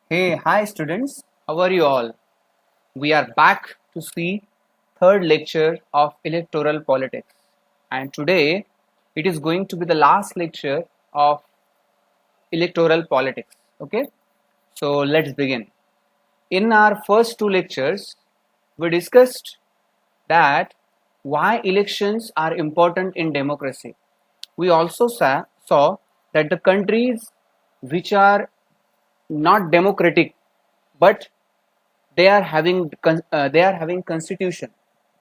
Hey, hi students. How are you all? We are back to see third lecture of electoral politics. And today it is going to be the last lecture of electoral politics. Okay? So let's begin. In our first two lectures, we discussed that why elections are important in democracy. We also saw that the countries which are not democratic but they are having constitution.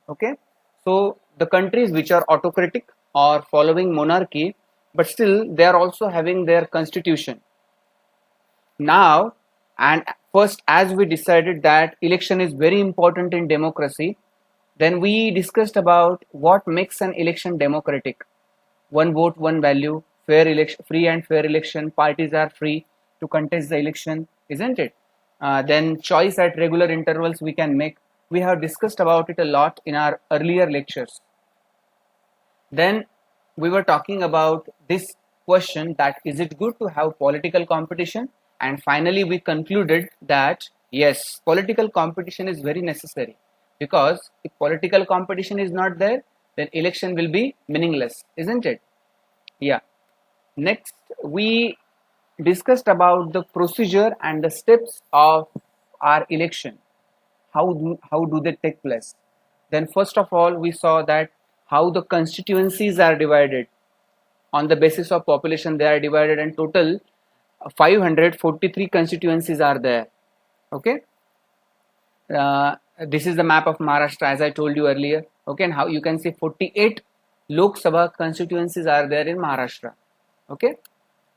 Okay, so the countries which are autocratic or following monarchy but still they are also having their constitution now. And first, as we decided that election is very important in democracy, then we discussed about what makes an election democratic. One vote, one value, fair election, free and fair election, parties are free to contest the election, isn't it? Then choice at regular intervals we can make. We have discussed about it a lot in our earlier lectures. Then we were talking about this question, that is it good to have political competition? And finally we concluded that yes, political competition is very necessary, because if political competition is not there, then election will be meaningless, isn't it? Yeah. Next, we discussed about the procedure and the steps of our election. How do they take place? Then first of all, we saw that how the constituencies are divided on the basis of population. They are divided, and total 543 constituencies are there. Okay. This is the map of Maharashtra, as I told you earlier. Okay, and how you can see 48 Lok Sabha constituencies are there in Maharashtra. Okay.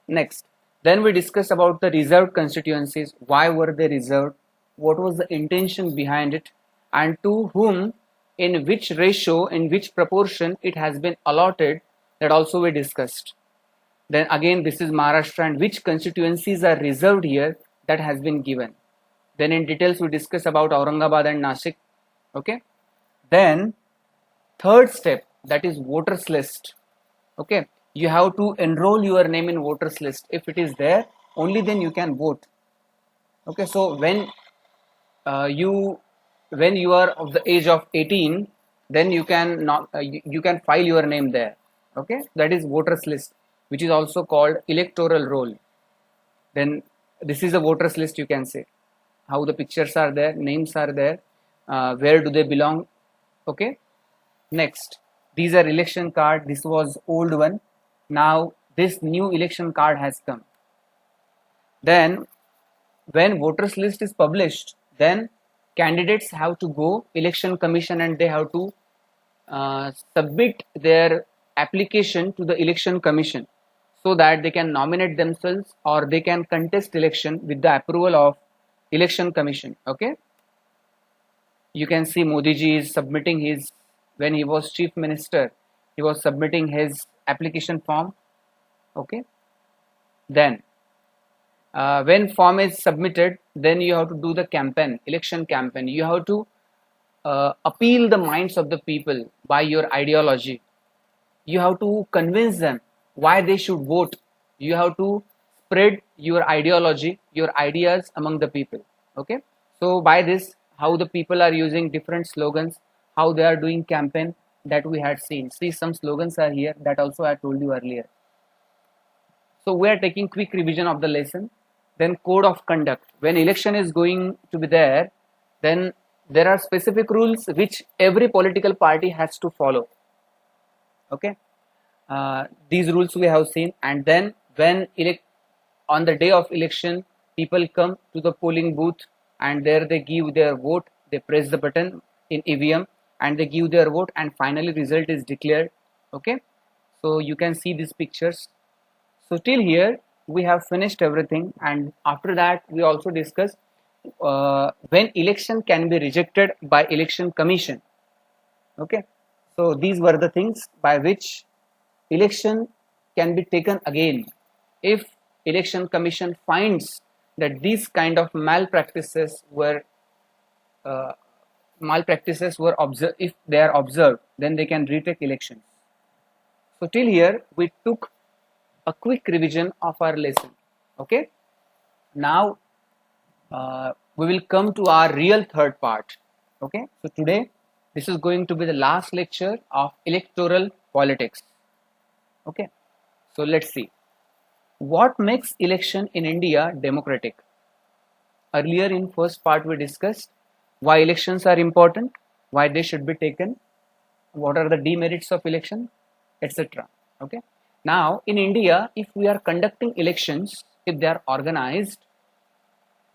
Next, then we discussed about the reserved constituencies. Why were they reserved? What was the intention behind it? And to whom, in which ratio, in which proportion it has been allotted, that also we discussed. Then again, this is Maharashtra, and which constituencies are reserved here, that has been given. Then in details, we discuss about Aurangabad and Nashik. Okay. Then third step, that is voters list. Okay, you have to enroll your name in voters list. If it is there, only then you can vote. Okay, so you when you are of the age of 18, then you can not you can file your name there. Okay, that is voters list, which is also called electoral roll. Then this is the voters list. You can say how the pictures are there, names are there, where do they belong. Okay. Next, these are election card. This was old one. Now this new election card has come. Then when voters list is published, then candidates have to go election commission, and they have to submit their application to the election commission, so that they can nominate themselves or they can contest election with the approval of election commission. Okay, you can see Modi ji is submitting his, when he was chief minister, he was submitting his application form. Okay, then when form is submitted, then you have to do the campaign, election campaign. You have to appeal the minds of the people by your ideology. You have to convince them why they should vote. You have to spread your ideology, your ideas among the people. Okay, so by this, how the people are using different slogans, how they are doing campaign, that we had seen. See, some slogans are here, that also I told you earlier. So we are taking quick revision of the lesson. Then code of conduct. When election is going to be there, then there are specific rules which every political party has to follow. Okay, these rules we have seen. And then when on the day of election, people come to the polling booth, and there they give their vote. They press the button in EVM and they give their vote, and finally result is declared. Okay, so you can see these pictures. So till here we have finished everything, and after that we also discussed when election can be rejected by election commission. Okay, so these were the things by which election can be taken again if election commission finds that these kind of uh, malpractices were observed. If they are observed, then they can retake elections. So till here we took a quick revision of our lesson. Okay, now we will come to our real third part. Okay, so today this is going to be the last lecture of electoral politics. Okay, so let's see what makes election in India democratic. Earlier in first part we discussed why elections are important, why they should be taken, what are the demerits of election, etc. Okay, now in India, if we are conducting elections, if they are organized,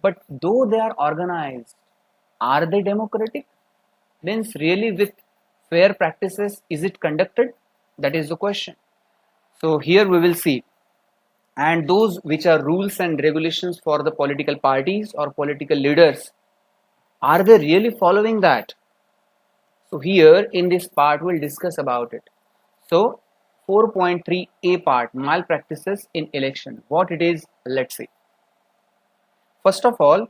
but though they are organized, are they democratic? Means really with fair practices, is it conducted? That is the question. So here we will see, and those which are rules and regulations for the political parties or political leaders, are they really following that? So here in this part we'll discuss about it. So 4.3a part, malpractices in election. What it is, let's see. First of all,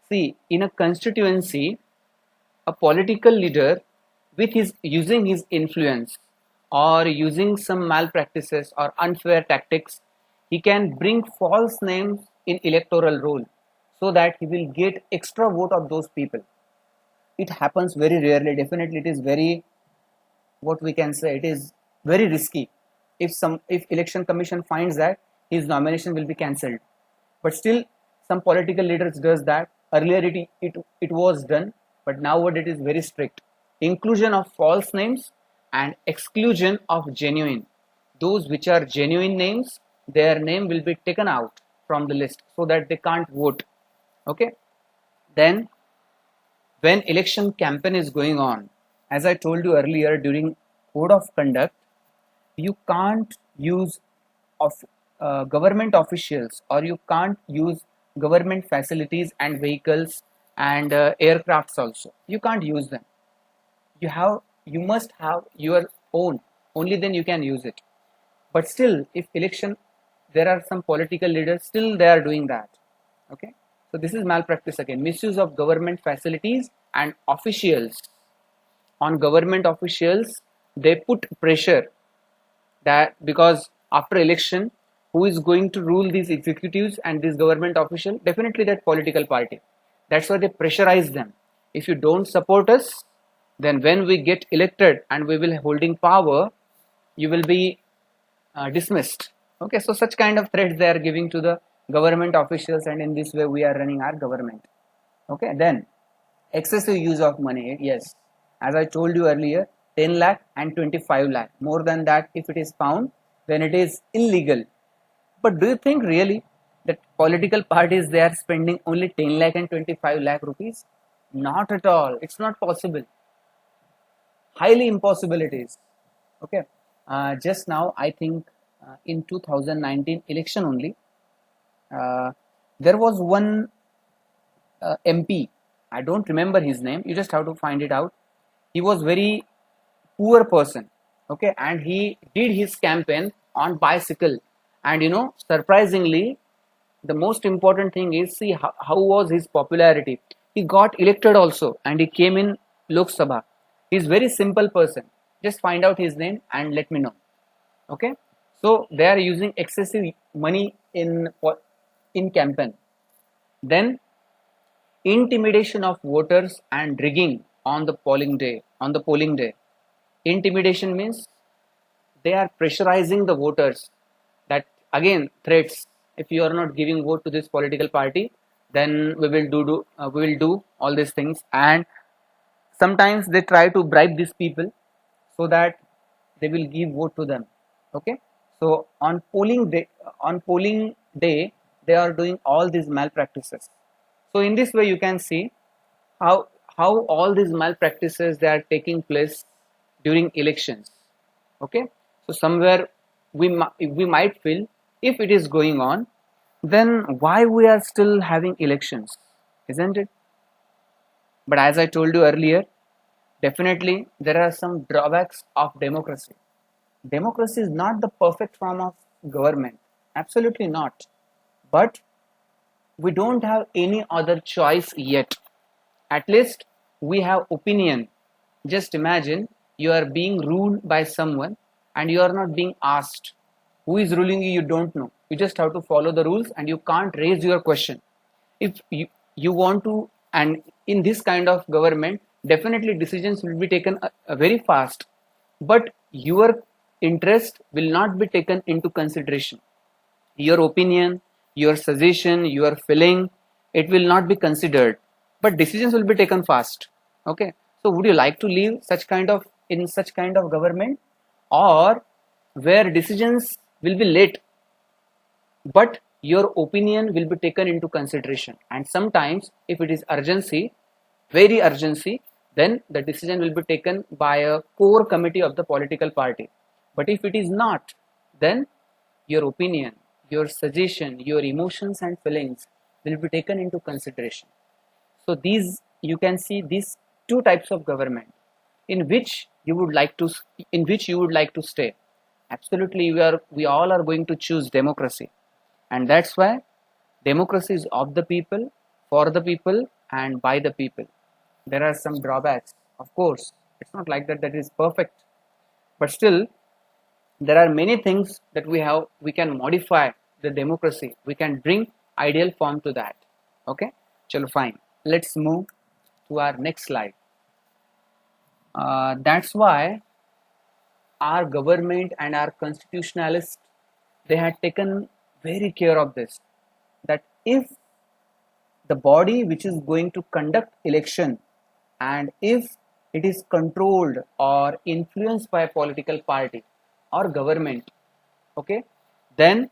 see, in a constituency, a political leader with his using his influence or using some malpractices or unfair tactics, he can bring false names in electoral roll so that he will get extra vote of those people. It happens very rarely. Definitely it is very, what we can say, it is very risky if election commission finds that his nomination will be cancelled. But still some political leaders does that. Earlier it was done, but nowadays it is very strict. Inclusion of false names and exclusion of genuine. Those which are genuine names, their name will be taken out from the list so that they can't vote. Okay, then when election campaign is going on, as I told you earlier, during code of conduct, you can't use of government officials, or you can't use government facilities and vehicles and aircrafts also. You can't use them. You must have your own. Only then you can use it. But still, if election, there are some political leaders still they are doing that. Okay, so this is malpractice again, misuse of government facilities and officials. On government officials, they put pressure that because after election, who is going to rule these executives and this government official? Definitely that political party. That's why they pressurize them. If you don't support us, then when we get elected and we will holding power, you will be dismissed. Okay, so such kind of threats they are giving to the government officials, and in this way we are running our government. Okay, then excessive use of money. Yes, as I told you earlier, 10 lakh and 25 lakh. More than that, if it is found, then it is illegal. But do you think really that political parties they are spending only 10 lakh and 25 lakh rupees? Not at all. It's not possible. Highly impossible it is. Okay. Just now, I think in 2019 election only, there was one MP. I don't remember his name. You just have to find it out. He was very poor person. Okay, and he did his campaign on bicycle. And surprisingly, the most important thing is, see how was his popularity. He got elected also, and he came in Lok Sabha. He's very simple person. Just find out his name and let me know. Okay, so they are using excessive money in campaign. Then intimidation of voters and rigging on the polling day. Intimidation means they are pressurizing the voters, that again threats, if you are not giving vote to this political party, then we will do all these things. And sometimes they try to bribe these people so that they will give vote to them. Okay, so on polling day they are doing all these malpractices. So in this way you can see how all these malpractices they are taking place during elections. Okay, so somewhere we might feel, if it is going on, then why we are still having elections, isn't it? But as I told you earlier, definitely there are some drawbacks of democracy. Democracy is not the perfect form of government, absolutely not. But we don't have any other choice yet. At least we have opinion. Just imagine you are being ruled by someone and you are not being asked who is ruling you. You don't know. You just have to follow the rules and you can't raise your question. you want to, and in this kind of government, definitely decisions will be taken very fast, but your interest will not be taken into consideration. Your opinion, your suggestion, your feeling, it will not be considered, but decisions will be taken fast. Okay, so would you like to live such kind of, in such kind of government, or where decisions will be late but your opinion will be taken into consideration, and sometimes if it is urgency, very urgency, then the decision will be taken by a core committee of the political party. But if it is not, then your opinion, your suggestion, your emotions and feelings will be taken into consideration. So these, you can see these two types of government in which you would like to, in which you would like to stay. Absolutely, we all are going to choose democracy, and that's why democracy is of the people, for the people, and by the people. There are some drawbacks, of course. It's not like that that is perfect, but still there are many things that we can modify the democracy, we can bring ideal form to that. Okay, chalo fine, let's move to our next slide. That's why our government and our constitutionalists, they had taken very care of this, that if the body which is going to conduct election, and if it is controlled or influenced by a political party or government, okay, then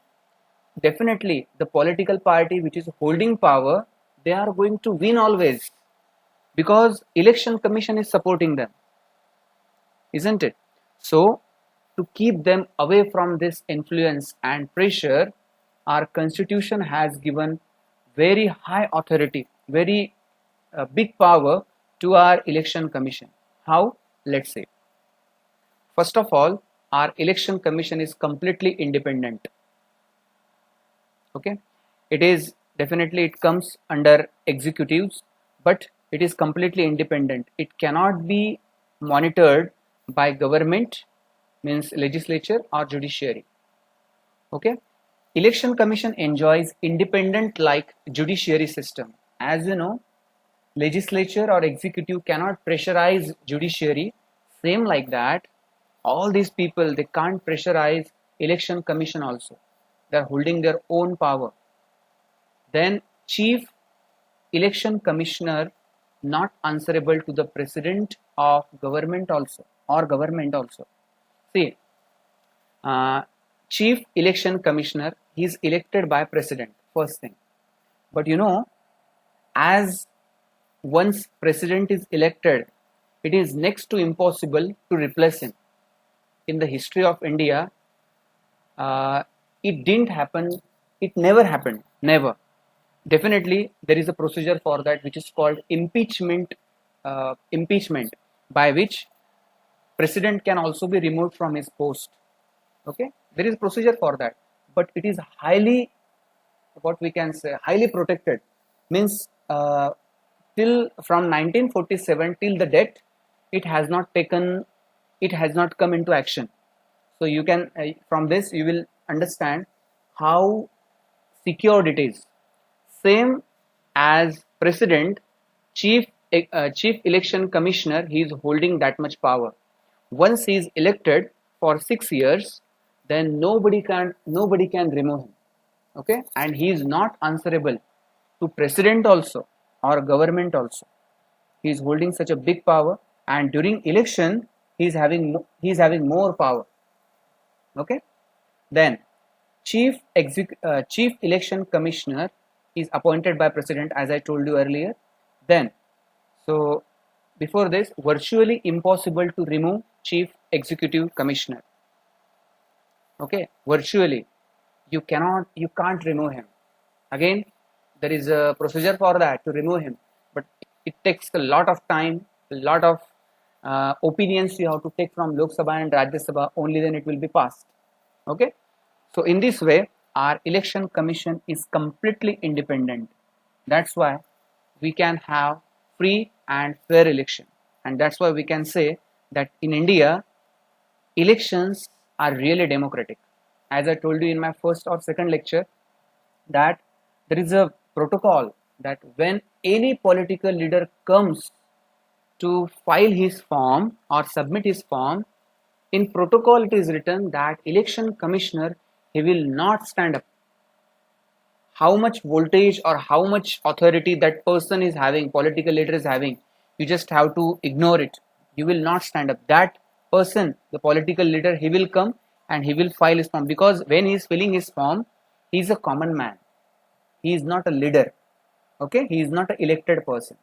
definitely the political party which is holding power, they are going to win always, because election commission is supporting them, isn't it? So to keep them away from this influence and pressure, our constitution has given very high authority, very big power to our election commission. How? Let's say, first of all, our election commission is completely independent. Okay, it is definitely, it comes under executives, but it is completely independent. It cannot be monitored by government, means legislature or judiciary. Okay, election commission enjoys independent like judiciary system. As you know, legislature or executive cannot pressurize judiciary, same like that all these people, they can't pressurize election commission also, they are holding their own power. Then chief election commissioner not answerable to the president of government also, or government also. See, chief election commissioner, he is elected by president, first thing. But you know, as once president is elected, it is next to impossible to replace him. In the history of India, it didn't happen, it never happened, never. Definitely there is a procedure for that which is called impeachment, by which president can also be removed from his post. Okay, there is a procedure for that, but it is highly, what we can say, highly protected, means till from 1947 till the date, it has not taken, it has not come into action. So you can, from this you will understand how secured it is. Same as president, chief election commissioner, he is holding that much power. Once he is elected for 6 years, then nobody can remove him. Okay, and he is not answerable to president also or government also. He is holding such a big power, and during election he is having more power. Okay, then chief election commissioner is appointed by president, as I told you earlier. Then, so before this, virtually impossible to remove chief executive commissioner. Okay, virtually you can't remove him. Again, there is a procedure for that to remove him, but it takes a lot of time, a lot of opinions you have to take from Lok Sabha and Rajya Sabha, only then it will be passed. Okay, so in this way our election commission is completely independent. That's why we can have free and fair election, and that's why we can say that in India elections are really democratic. As I told you in my first or second lecture, that there is a protocol that when any political leader comes to file his form or submit his form, in protocol it is written that election commissioner, he will not stand up. How much voltage or how much authority that person is having, political leader is having, you just have to ignore it. You will not stand up. That person, the political leader, he will come and he will file his form, because when he is filling his form, he is a common man. He is not a leader. Okay, he is not an elected person.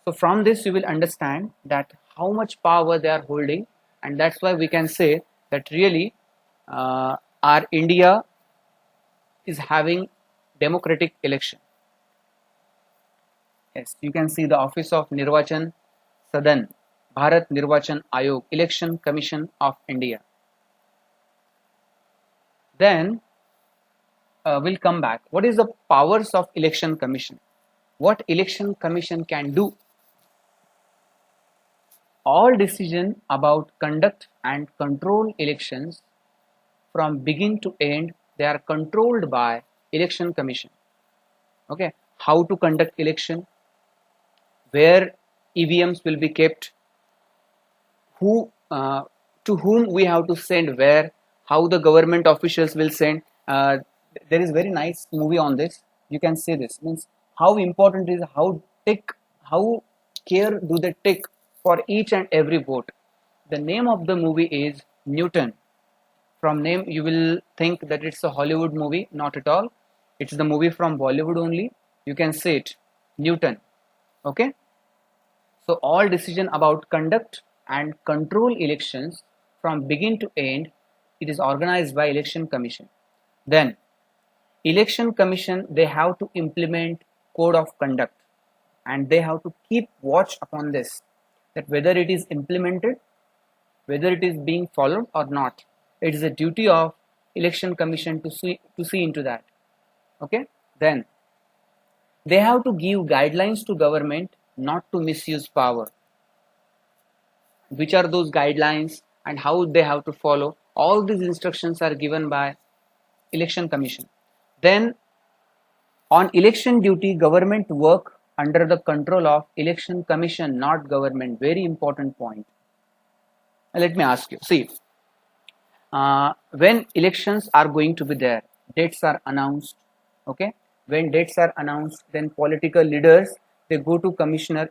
So from this you will understand that how much power they are holding, and that's why we can say that really our India is having democratic election. Yes, you can see the office of Nirvachan Sadan, Bharat Nirvachan Ayog, Election Commission of India. Then we'll come back. What is the powers of Election Commission? What Election Commission can do? All decision about conduct and control elections from begin to end, they are controlled by Election Commission. Okay, how to conduct election, where EVMs will be kept, who to whom we have to send where, how the government officials will send. There is very nice movie on this. You can see this means how important is how care do they take for each and every vote. The name of the movie is Newton. From name you will think that it's a Hollywood movie. Not at all. It's the movie from Bollywood only. You can see it, Newton. Okay. So all decision about conduct and control elections from begin to end, it is organized by Election Commission. Then Election Commission, they have to implement code of conduct, and they have to keep watch upon this, that whether it is implemented, whether it is being followed or not. It is a duty of Election Commission to see into that. Okay. Then they have to give guidelines to government not to misuse power. Which are those guidelines and how they have to follow? All these instructions are given by Election Commission. Then on election duty, government work under the control of Election Commission, not government. Very important point. Let me ask you, see, when elections are going to be there, dates are announced. Okay, when dates are announced, then political leaders, they go to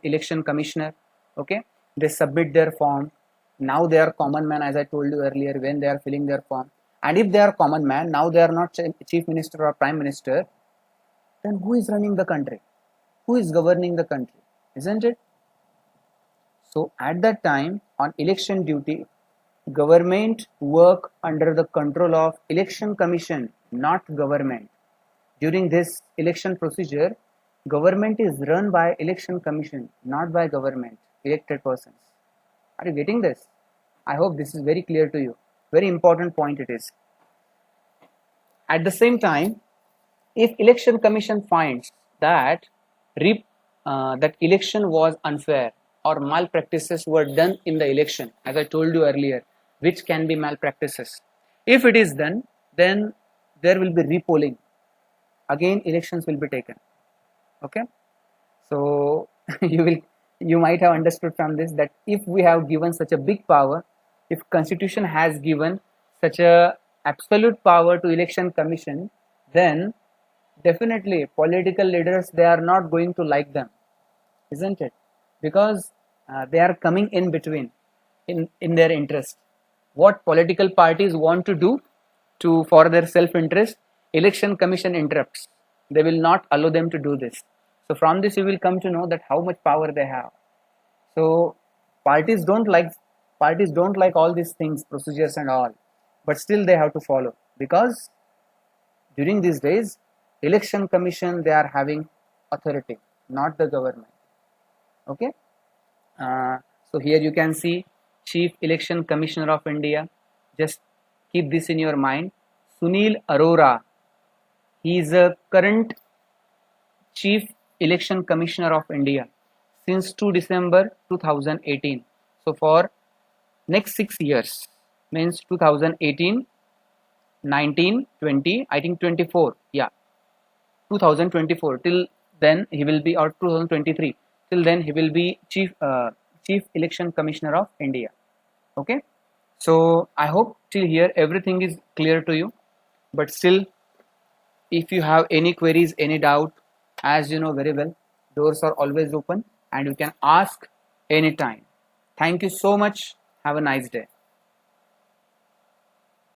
election commissioner. Okay, they submit their form. Now they are common man, as I told you earlier, when they are filling their form. And if they are common man, now they are not chief minister or prime minister, then who is running the country? Who is governing the country? Isn't it? So at that time, on election duty, government work under the control of Election Commission, not government. During this election procedure, government is run by Election Commission, not by government, elected persons. Are you getting this? I hope this is very clear to you. Very important point it is. At the same time, if Election Commission finds that that election was unfair or malpractices were done in the election, as I told you earlier, which can be malpractices. If it is done, then there will be repolling. Again, elections will be taken. Okay. So you might have understood from this that if we have given such a big power, if Constitution has given such a absolute power to Election Commission, then definitely political leaders, they are not going to like them, isn't it? Because they are coming in between in their interest. What political parties want to do for their self-interest, Election Commission interrupts. They will not allow them to do this. So from this you will come to know that how much power they have. So parties don't like all these things, procedures and all, but still they have to follow, because during these days Election Commission, they are having authority, not the government. Okay. So here you can see Chief Election Commissioner of India. Just keep this in your mind. Sunil Arora. He is a current Chief Election Commissioner of India since 2 December 2018. So for next 6 years, means 2018, 19, 20, I think 24. Yeah. 2024 till then he will be, or 2023, till then he will be chief election commissioner of India. Okay, so I hope till here everything is clear to you, but still, if you have any queries, any doubt, as you know very well, doors are always open and you can ask anytime. Thank you so much. Have a nice day.